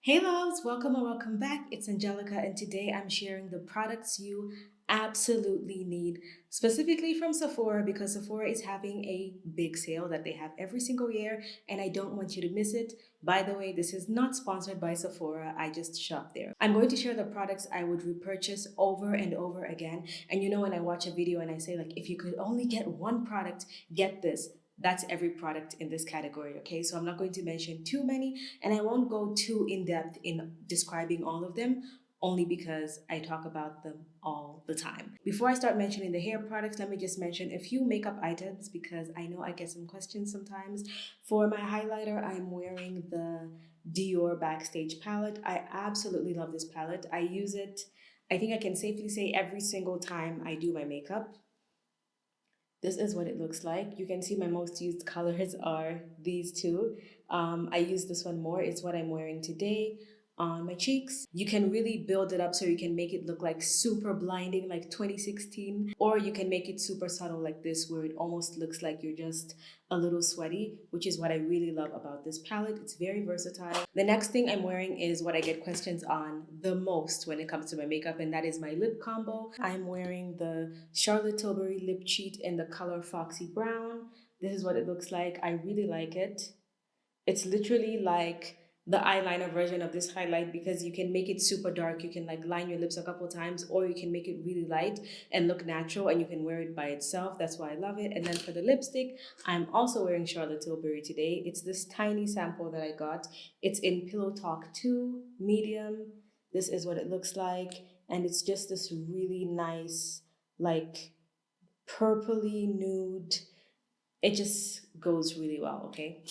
Hey loves, welcome or welcome back. It's Angelica, and today I'm sharing the products you absolutely need, specifically from Sephora, because Sephora is having a big sale that they have every single year, and I don't want you to miss it. By the way, this is not sponsored by Sephora, I just shop there. I'm going to share the products I would repurchase over and over again. And you know, when I watch a video and I say, like, if you could only get one product, get this. That's every product in this category, okay? So I'm not going to mention too many, and I won't go too in depth in describing all of them, only because I talk about them all the time. Before I start mentioning the hair products, let me just mention a few makeup items because I know I get some questions sometimes. For my highlighter, I'm wearing the Dior Backstage palette. I absolutely love this palette. I use it, I think I can safely say, every single time I do my makeup. This is what it looks like. You can see my most used colors are these two. I use this one more. It's what I'm wearing today on my cheeks. You can really build it up so you can make it look like super blinding like 2016, or you can make it super subtle like this where it almost looks like you're just a little sweaty, which is what I really love about this palette. It's very versatile. The next thing I'm wearing is what I get questions on the most when it comes to my makeup, and that is my lip combo. I'm wearing the Charlotte Tilbury Lip Cheat in the color Foxy Brown. This is what it looks like. I really like it. It's literally like the eyeliner version of this highlight because you can make it super dark. You can like line your lips a couple times, or you can make it really light and look natural, and you can wear it by itself. That's why I love it. And then for the lipstick, I'm also wearing Charlotte Tilbury today. It's this tiny sample that I got. It's in Pillow Talk 2 medium. This is what it looks like, and it's just this really nice, like, purpley nude. It just goes really well, okay?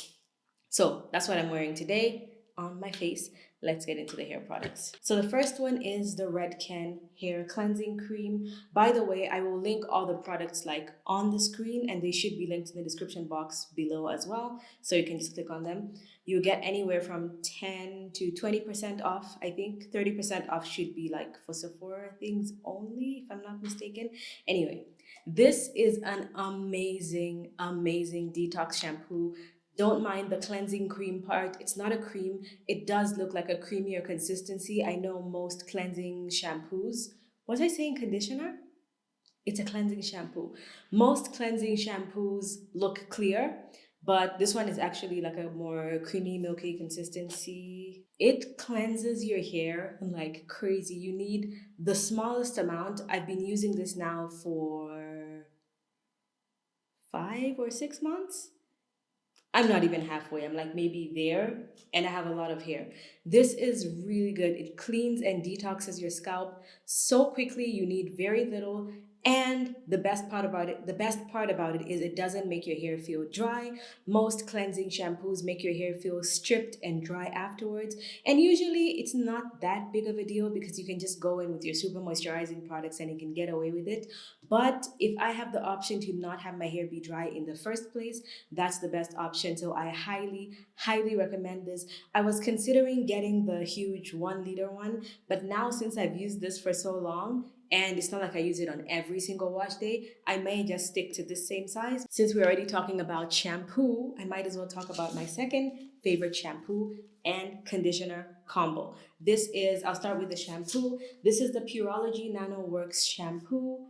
So that's what I'm wearing today on my face. Let's get into the hair products. So the first one is the Red Can Hair Cleansing Cream. By the way, I will link all the products like on the screen, and they should be linked in the description box below as well. So you can just click on them. You get anywhere from 10 to 20% off. I think 30% off should be like for Sephora things only, if I'm not mistaken. Anyway, this is an amazing, amazing detox shampoo. Don't mind the cleansing cream part. It's not a cream. It does look like a creamier consistency. I know most cleansing shampoos. Was I saying conditioner? It's a cleansing shampoo. Most cleansing shampoos look clear, but this one is actually like a more creamy, milky consistency. It cleanses your hair like crazy. You need the smallest amount. I've been using this now for 5 or 6 months. I'm not even halfway. I'm like maybe there, and I have a lot of hair. This is really good. It cleans and detoxes your scalp so quickly. You need very little. And the best part about it is it doesn't make your hair feel dry. Most cleansing shampoos make your hair feel stripped and dry afterwards. And usually it's not that big of a deal because you can just go in with your super moisturizing products and you can get away with it. But if I have the option to not have my hair be dry in the first place, that's the best option. So I highly, highly recommend this. I was considering getting the huge 1 liter one, but now since I've used this for so long, and it's not like I use it on every single wash day, I may just stick to this same size. Since we're already talking about shampoo, I might as well talk about my second favorite shampoo and conditioner combo. I'll start with the shampoo. This is the Pureology Nano Works shampoo.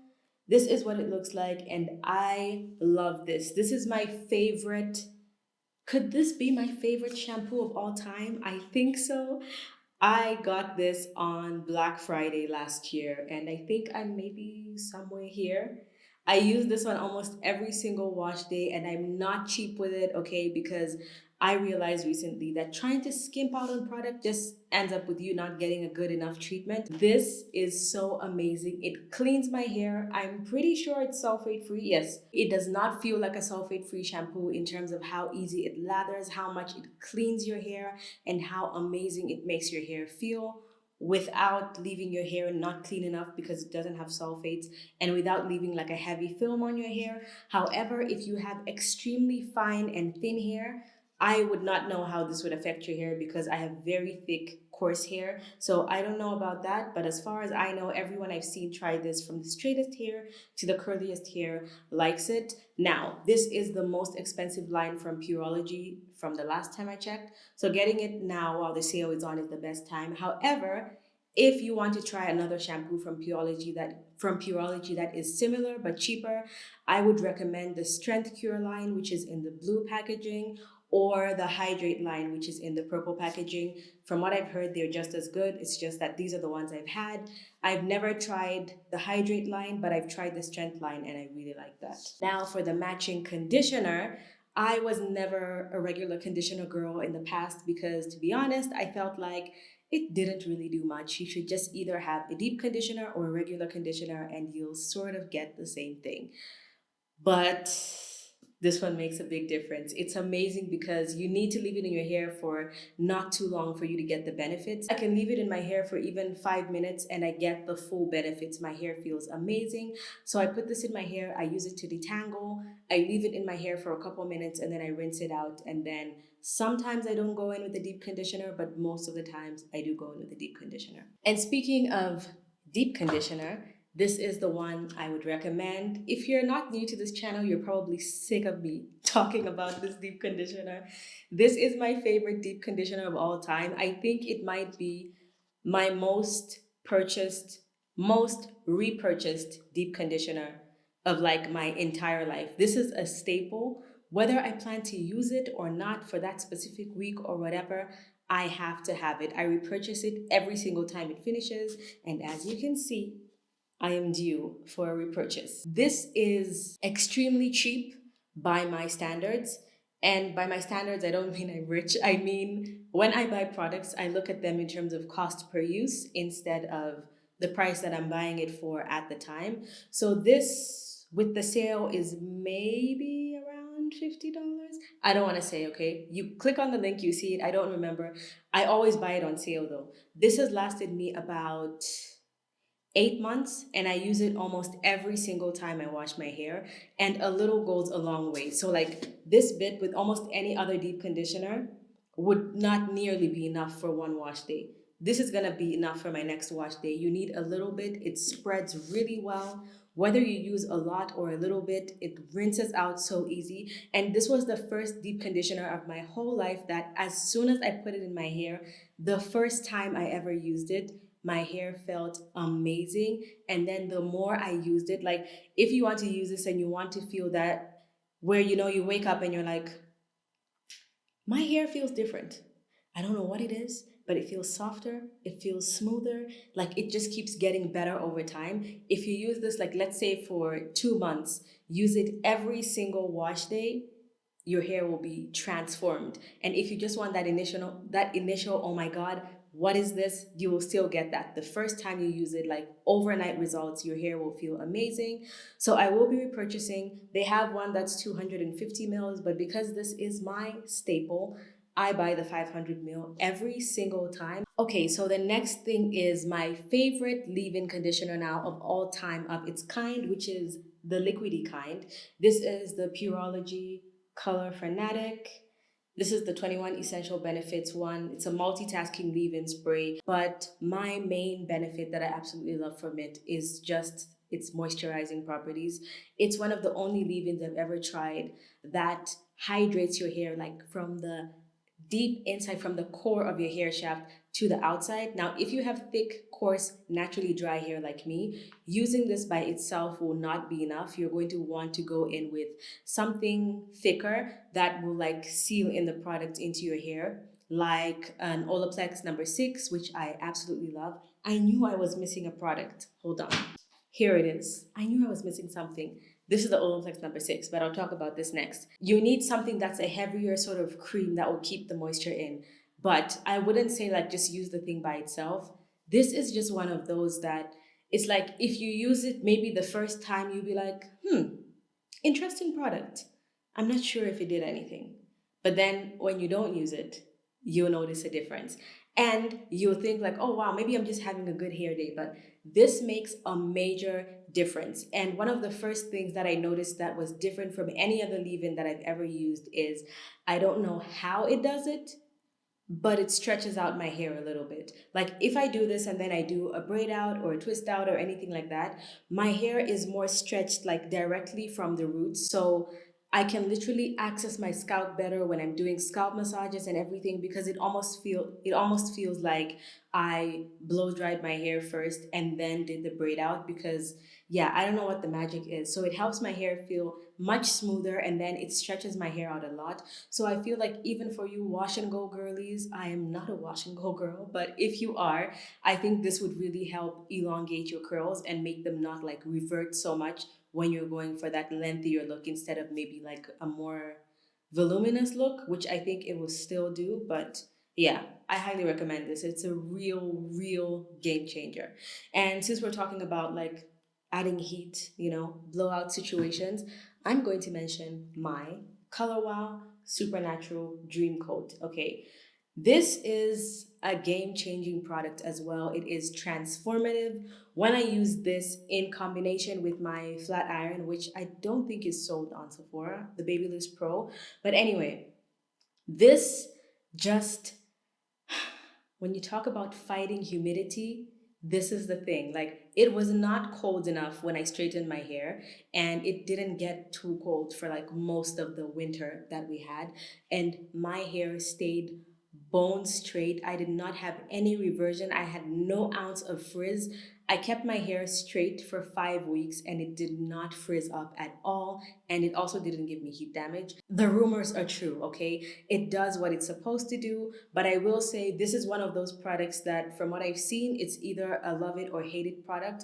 This is what it looks like, and I love this. This is my favorite. Could this be my favorite shampoo of all time? I think so. I got this on Black Friday last year, and I think I'm maybe somewhere here. I use this one almost every single wash day, and I'm not cheap with it, okay? Because I realized recently that trying to skimp out on product just ends up with you not getting a good enough treatment. This is so amazing. It cleans my hair. I'm pretty sure it's sulfate free. Yes, it does not feel like a sulfate free shampoo in terms of how easy it lathers, how much it cleans your hair, and how amazing it makes your hair feel without leaving your hair not clean enough because it doesn't have sulfates, and without leaving like a heavy film on your hair. However, if you have extremely fine and thin hair, I would not know how this would affect your hair because I have very thick, coarse hair. So I don't know about that. But as far as I know, everyone I've seen try this from the straightest hair to the curliest hair likes it. Now, this is the most expensive line from Pureology from the last time I checked. So getting it now while the sale is on is the best time. However, if you want to try another shampoo from Purology that is similar but cheaper, I would recommend the Strength Cure line, which is in the blue packaging, or the Hydrate line, which is in the purple packaging. From what I've heard, they're just as good. It's just that these are the ones I've had. I've never tried the Hydrate line, but I've tried the Strength line and I really like that. Now for the matching conditioner, I was never a regular conditioner girl in the past because, to be honest, I felt like it didn't really do much. You should just either have a deep conditioner or a regular conditioner and you'll sort of get the same thing. But this one makes a big difference. It's amazing because you need to leave it in your hair for not too long for you to get the benefits. I can leave it in my hair for even 5 minutes and I get the full benefits. My hair feels amazing. So I put this in my hair, I use it to detangle, I leave it in my hair for a couple minutes and then I rinse it out. And then sometimes I don't go in with a deep conditioner, but most of the times I do go in with a deep conditioner. And speaking of deep conditioner, this is the one I would recommend. If you're not new to this channel, you're probably sick of me talking about this deep conditioner. This is my favorite deep conditioner of all time. I think it might be my most purchased, most repurchased deep conditioner of like my entire life. This is a staple. Whether I plan to use it or not for that specific week or whatever, I have to have it. I repurchase it every single time it finishes. And as you can see, I am due for a repurchase. This is extremely cheap by my standards. And by my standards, I don't mean I'm rich. I mean, when I buy products, I look at them in terms of cost per use instead of the price that I'm buying it for at the time. So this, with the sale, is maybe around $50. I don't want to say, okay? You click on the link, you see it. I don't remember. I always buy it on sale though. This has lasted me about 8 months and I use it almost every single time I wash my hair, and a little goes a long way. So like this bit with almost any other deep conditioner would not nearly be enough for one wash day. This is gonna be enough for my next wash day. You need a little bit, it spreads really well. Whether you use a lot or a little bit, it rinses out so easy. And this was the first deep conditioner of my whole life that as soon as I put it in my hair, the first time I ever used it, my hair felt amazing. And then the more I used it, like if you want to use this and you want to feel that where you wake up and you're like, my hair feels different. I don't know what it is, but it feels softer, it feels smoother, like it just keeps getting better over time. If you use this, like let's say for 2 months, use it every single wash day, your hair will be transformed. And if you just want that initial, oh my God, what is this? You will still get that. The first time you use it, like overnight results, your hair will feel amazing. So I will be repurchasing. They have one that's 250 mils, but because this is my staple, I buy the 500 mil every single time. Okay, so the next thing is my favorite leave-in conditioner now of all time of its kind, which is the liquidy kind. This is the Purology Color Fanatic. This is the 21 Essential Benefits one. It's a multitasking leave-in spray, but my main benefit that I absolutely love from it is just its moisturizing properties. It's one of the only leave-ins I've ever tried that hydrates your hair like from the deep inside, from the core of your hair shaft to the outside. Now, if you have thick, coarse, naturally dry hair like me, using this by itself will not be enough. You're going to want to go in with something thicker that will like seal in the product into your hair, like an Olaplex No. 6, which I absolutely love. I knew I was missing a product. Hold on. Here it is. I knew I was missing something. This is the Olex No. 6, but I'll talk about this next. You need something that's a heavier sort of cream that will keep the moisture in. But I wouldn't say like just use the thing by itself. This is just one of those that it's like if you use it maybe the first time, you'll be like, interesting product. I'm not sure if it did anything. But then when you don't use it, you'll notice a difference. And you'll think like, oh wow, maybe I'm just having a good hair day. But this makes a major difference. And one of the first things that I noticed that was different from any other leave-in that I've ever used is I don't know how it does it, but it stretches out my hair a little bit. Like if I do this and then I do a braid out or a twist out or anything like that, my hair is more stretched like directly from the roots. So I can literally access my scalp better when I'm doing scalp massages and everything because it almost feels like I blow dried my hair first and then did the braid out because yeah, I don't know what the magic is. So it helps my hair feel much smoother and then it stretches my hair out a lot. So I feel like even for you wash and go girlies, I am not a wash and go girl, but if you are, I think this would really help elongate your curls and make them not like revert so much when you're going for that lengthier look instead of maybe like a more voluminous look, which I think it will still do. But yeah, I highly recommend this. It's a real game changer. And since we're talking about like adding heat, blowout situations, I'm going to mention my Color Wow Supernatural Dream Coat. Okay, this is a game changing product as well. It is transformative. When I use this in combination with my flat iron, which I don't think is sold on Sephora, the Babyliss Pro. But anyway, this just when you talk about fighting humidity, this is the thing. Like, it was not cold enough when I straightened my hair, and it didn't get too cold for like most of the winter that we had. And my hair stayed bone straight. I did not have any reversion. I had no ounce of frizz. I kept my hair straight for 5 weeks and it did not frizz up at all. And it also didn't give me heat damage. The rumors are true, okay? It does what it's supposed to do. But I will say this is one of those products that, from what I've seen, it's either a love it or hate it product.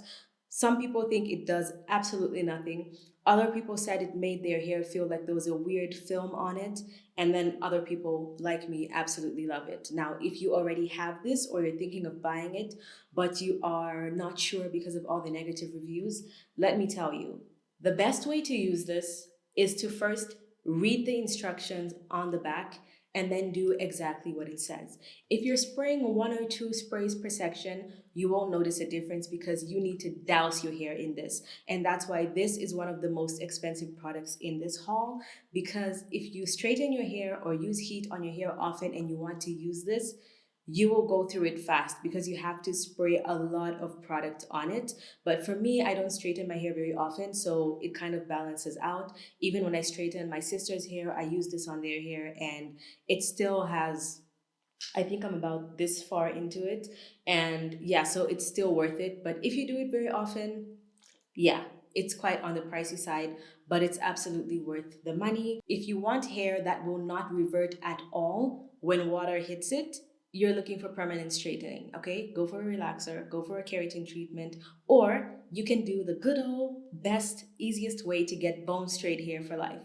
Some people think it does absolutely nothing. Other people said it made their hair feel like there was a weird film on it. And then other people, like me, absolutely love it. Now, if you already have this or you're thinking of buying it, but you are not sure because of all the negative reviews, let me tell you the best way to use this is to first read the instructions on the back and then do exactly what it says. If you're spraying one or two sprays per section, you won't notice a difference because you need to douse your hair in this. And that's why this is one of the most expensive products in this haul, because if you straighten your hair or use heat on your hair often and you want to use this, you will go through it fast because you have to spray a lot of product on it. But for me, I don't straighten my hair very often, so it kind of balances out. Even when I straighten my sister's hair, I use this on their hair and it still has, I think I'm about this far into it. And yeah, so it's still worth it. But if you do it very often, yeah, it's quite on the pricey side, but it's absolutely worth the money. If you want hair that will not revert at all when water hits it, you're looking for permanent straightening, okay? Go for a relaxer, go for a keratin treatment, or you can do the good old best, easiest way to get bone straight hair for life: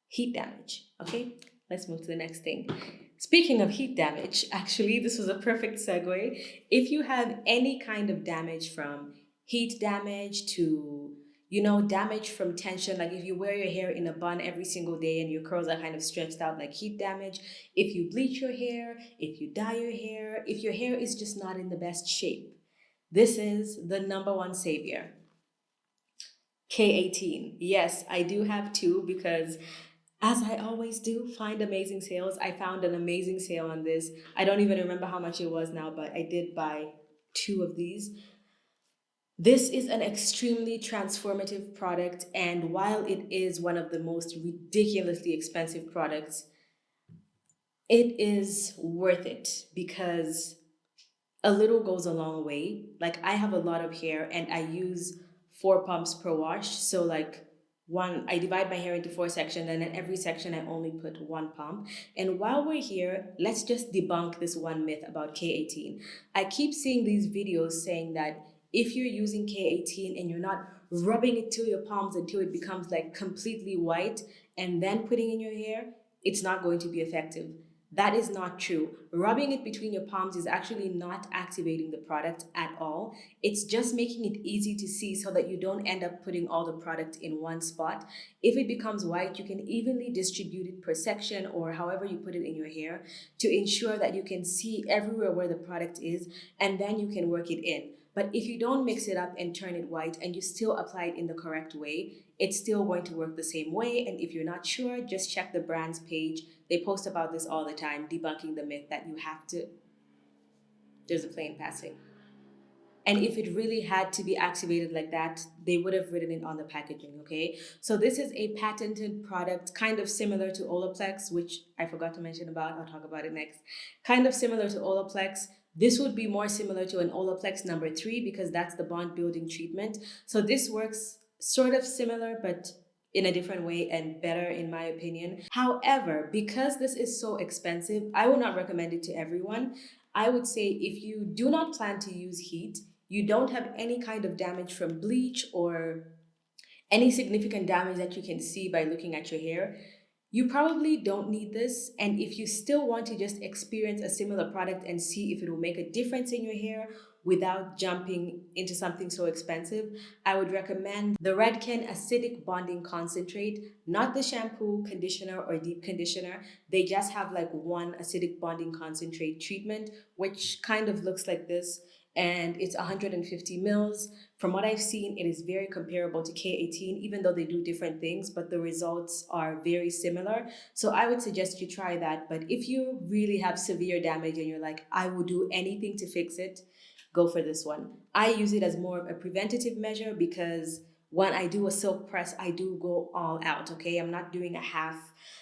heat damage, okay? Let's move to the next thing. Speaking of heat damage, actually, this was a perfect segue. If you have any kind of damage, from heat damage to, damage from tension, like if you wear your hair in a bun every single day and your curls are kind of stretched out, like heat damage, if you bleach your hair, if you dye your hair, if your hair is just not in the best shape, this is the number one savior. K18. Yes, I do have two because, as I always do, find amazing sales. I found an amazing sale on this. I don't even remember how much it was now, but I did buy two of these. This is an extremely transformative product, and while it is one of the most ridiculously expensive products, it is worth it because a little goes a long way. Like, I have a lot of hair and I use 4 pumps per wash. So like, I divide my hair into 4 sections, and in every section I only put 1 pump. And while we're here, let's just debunk this one myth about K18. I keep seeing these videos saying that if you're using K18 and you're not rubbing it to your palms until it becomes like completely white and then putting in your hair, it's not going to be effective. That is not true. Rubbing it between your palms is actually not activating the product at all. It's just making it easy to see so that you don't end up putting all the product in one spot. If it becomes white, you can evenly distribute it per section or however you put it in your hair to ensure that you can see everywhere where the product is, and then you can work it in. But if you don't mix it up and turn it white and you still apply it in the correct way, it's still going to work the same way. And if you're not sure, just check the brand's page. They post about this all the time, debunking the myth that you have to. There's a plane passing. And if it really had to be activated like that, they would have written it on the packaging, okay? So this is a patented product, kind of similar to Olaplex, which I forgot to mention about. I'll talk about it next. Kind of similar to Olaplex. This would be more similar to an Olaplex number 3 because that's the bond building treatment. So this works sort of similar, but in a different way and better in my opinion. However, because this is so expensive, I would not recommend it to everyone. I would say if you do not plan to use heat, you don't have any kind of damage from bleach or any significant damage that you can see by looking at your hair, you probably don't need this. And if you still want to just experience a similar product and see if it will make a difference in your hair without jumping into something so expensive, I would recommend the Redken Acidic Bonding Concentrate, not the shampoo, conditioner, or deep conditioner. They just have like one acidic bonding concentrate treatment, which kind of looks like this. And it's 150 mils. From what I've seen, it is very comparable to K18, even though they do different things, but the results are very similar. So I would suggest you try that. But if you really have severe damage and you're like, I will do anything to fix it, go for this one. I use it as more of a preventative measure because when I do a silk press, I do go all out, okay? I'm not doing a half,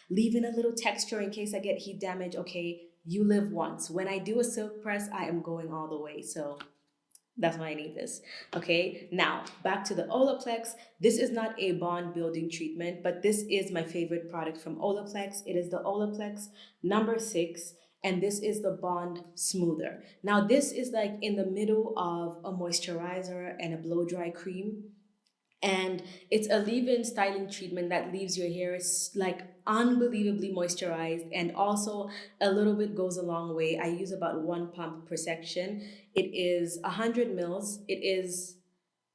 leaving a little texture in case I get heat damage, okay? You live once. When I do a silk press, I am going all the way. So that's why I need this. Okay, now back to the Olaplex. This is not a bond building treatment, but this is my favorite product from Olaplex. It is the Olaplex number 6, and this is the Bond Smoother. Now, this is like in the middle of a moisturizer and a blow dry cream, and it's a leave-in styling treatment that leaves your hair like unbelievably moisturized, and also a little bit goes a long way. I use about 1 pump per section. It is 100 mils. It is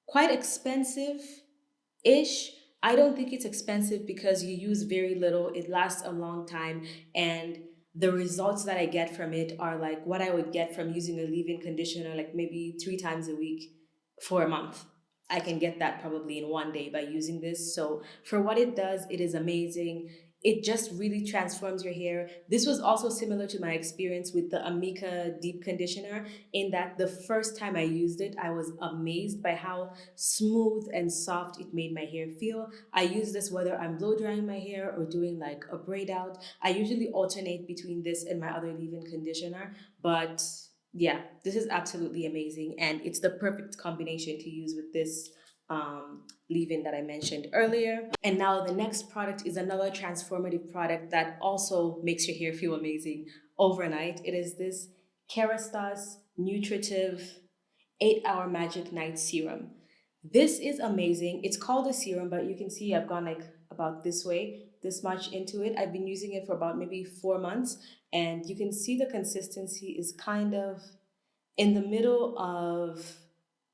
quite expensive ish. I don't think it's expensive because you use very little, it lasts a long time, and the results that I get from it are like what I would get from using a leave-in conditioner like maybe 3 times a week for a month. I can get that probably in one day by using this. So for what it does, it is amazing. It just really transforms your hair. This was also similar to my experience with the Amica deep conditioner, in that the first time I used it, I was amazed by how smooth and soft it made my hair feel. I use this whether I'm blow drying my hair or doing like a braid out. I usually alternate between this and my other leave-in conditioner, but yeah, this is absolutely amazing, and it's the perfect combination to use with this leave-in that I mentioned earlier. And now the next product is another transformative product that also makes your hair feel amazing overnight. It is this Kerastase Nutritive 8-Hour Magic Night Serum. This is amazing. It's called a serum, but you can see I've gone like about this way, this much into it. I've been using it for about maybe 4 months, and you can see the consistency is kind of in the middle of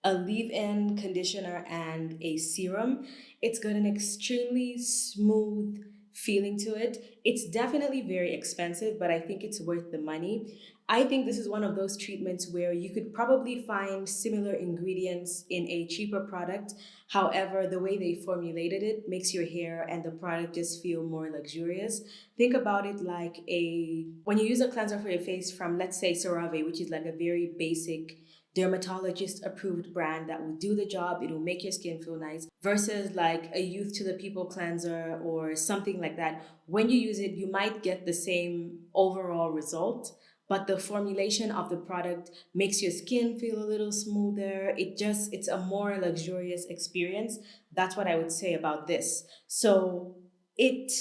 a leave-in conditioner and a serum. It's got an extremely smooth feeling to it. It's definitely very expensive, but I think it's worth the money. I think this is one of those treatments where you could probably find similar ingredients in a cheaper product. However, the way they formulated it makes your hair and the product just feel more luxurious. Think about it like a when you use a cleanser for your face from, let's say, CeraVe, which is like a very basic dermatologist approved brand that will do the job, it will make your skin feel nice, versus like a youth to the people cleanser or something like that. When you use it, you might get the same overall result, but the formulation of the product makes your skin feel a little smoother. It's a more luxurious experience. That's what I would say about this. So it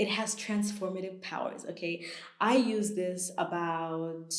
it has transformative powers, okay? I use this about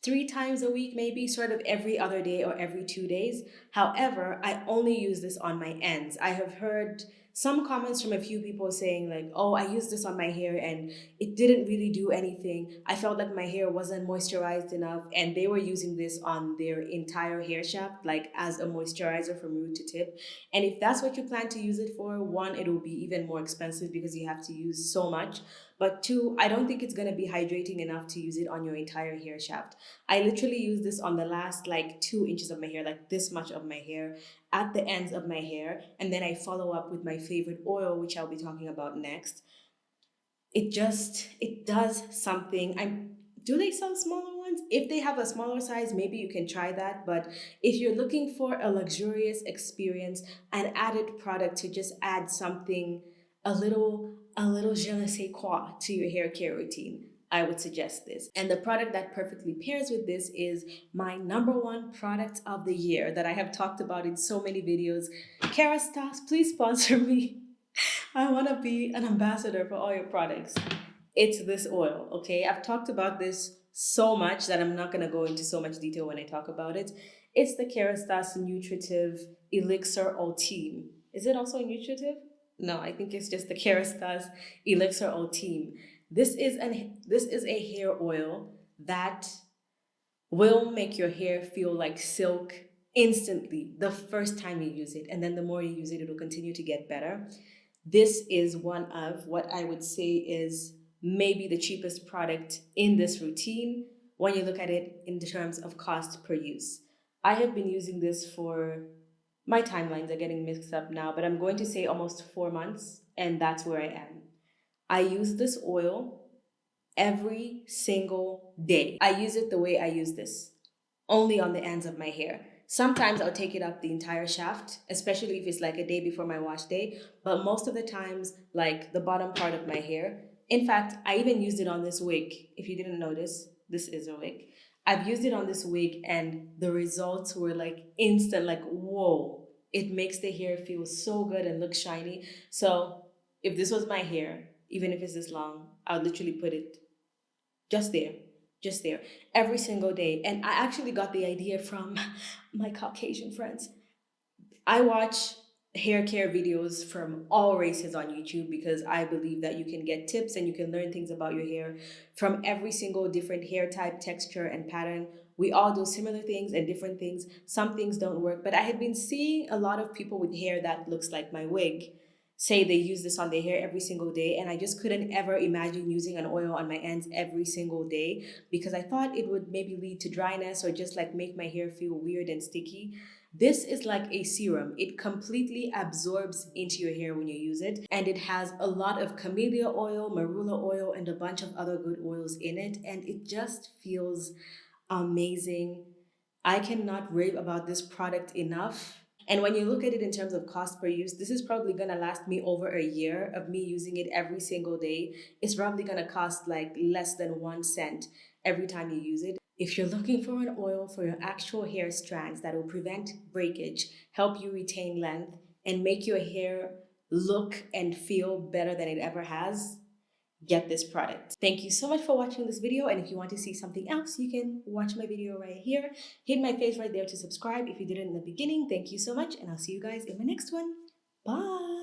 3 times a week, maybe sort of every other day or every 2 days. However, I only use this on my ends. I have heard some comments from a few people saying, like, oh, I used this on my hair and it didn't really do anything. I felt like my hair wasn't moisturized enough, and they were using this on their entire hair shaft, like as a moisturizer from root to tip. And if that's what you plan to use it for, one, it will be even more expensive because you have to use so much. But two, I don't think it's going to be hydrating enough to use it on your entire hair shaft. I literally use this on the last like 2 inches of my hair, like this much of my hair, at the ends of my hair. And then I follow up with my favorite oil, which I'll be talking about next. It does something. Do they sell smaller ones? ones. If they have a smaller size, maybe you can try that. But if you're looking for a luxurious experience, an added product to just add something a little je ne sais quoi to your hair care routine, I would suggest this. And the product that perfectly pairs with this is my number one product of the year that I have talked about in so many videos. Kerastase, please sponsor me. I want to be an ambassador for all your products. It's this oil, okay? I've talked about this so much that I'm not going to go into so much detail when I talk about it. It's the Kerastase Nutritive Elixir Ultime. Is it also nutritive? No, I think it's just the Kerastase Elixir Ultime. This is a hair oil that will make your hair feel like silk instantly the first time you use it, and then the more you use it, it'll continue to get better. This is one of what I would say is maybe the cheapest product in this routine when you look at it in terms of cost per use. I have been using this for, my timelines are getting mixed up now, but I'm going to say almost 4 months, and that's where I am. I use this oil every single day. I use it the way I use this, only on the ends of my hair. Sometimes I'll take it up the entire shaft, especially if it's like a day before my wash day, but most of the times, like the bottom part of my hair. In fact, I even used it on this wig. If you didn't notice, this is a wig. I've used it on this wig, and the results were like instant, like, whoa. It makes the hair feel so good and look shiny. So, if this was my hair, even if it's this long, I would literally put it just there, just there, every single day. And I actually got the idea from my Caucasian friends. I watch hair care videos from all races on YouTube because I believe that you can get tips and you can learn things about your hair from every single different hair type, texture, and pattern. We all do similar things and different things. Some things don't work, but I had been seeing a lot of people with hair that looks like my wig say they use this on their hair every single day, and I just couldn't ever imagine using an oil on my ends every single day because I thought it would maybe lead to dryness or just like make my hair feel weird and sticky. This is like a serum. It completely absorbs into your hair when you use it, and it has a lot of camellia oil, marula oil, and a bunch of other good oils in it, and it just feels amazing. I cannot rave about this product enough. And when you look at it in terms of cost per use, this is probably gonna last me over a year of me using it every single day. It's probably gonna cost like less than 1 cent every time you use it. If you're looking for an oil for your actual hair strands that will prevent breakage, help you retain length, and make your hair look and feel better than it ever has, get this product. Thank you so much for watching this video, and if you want to see something else, you can watch my video right here. Hit my face right there to subscribe if you did it in the beginning. Thank you so much, and I'll see you guys in my next one. Bye!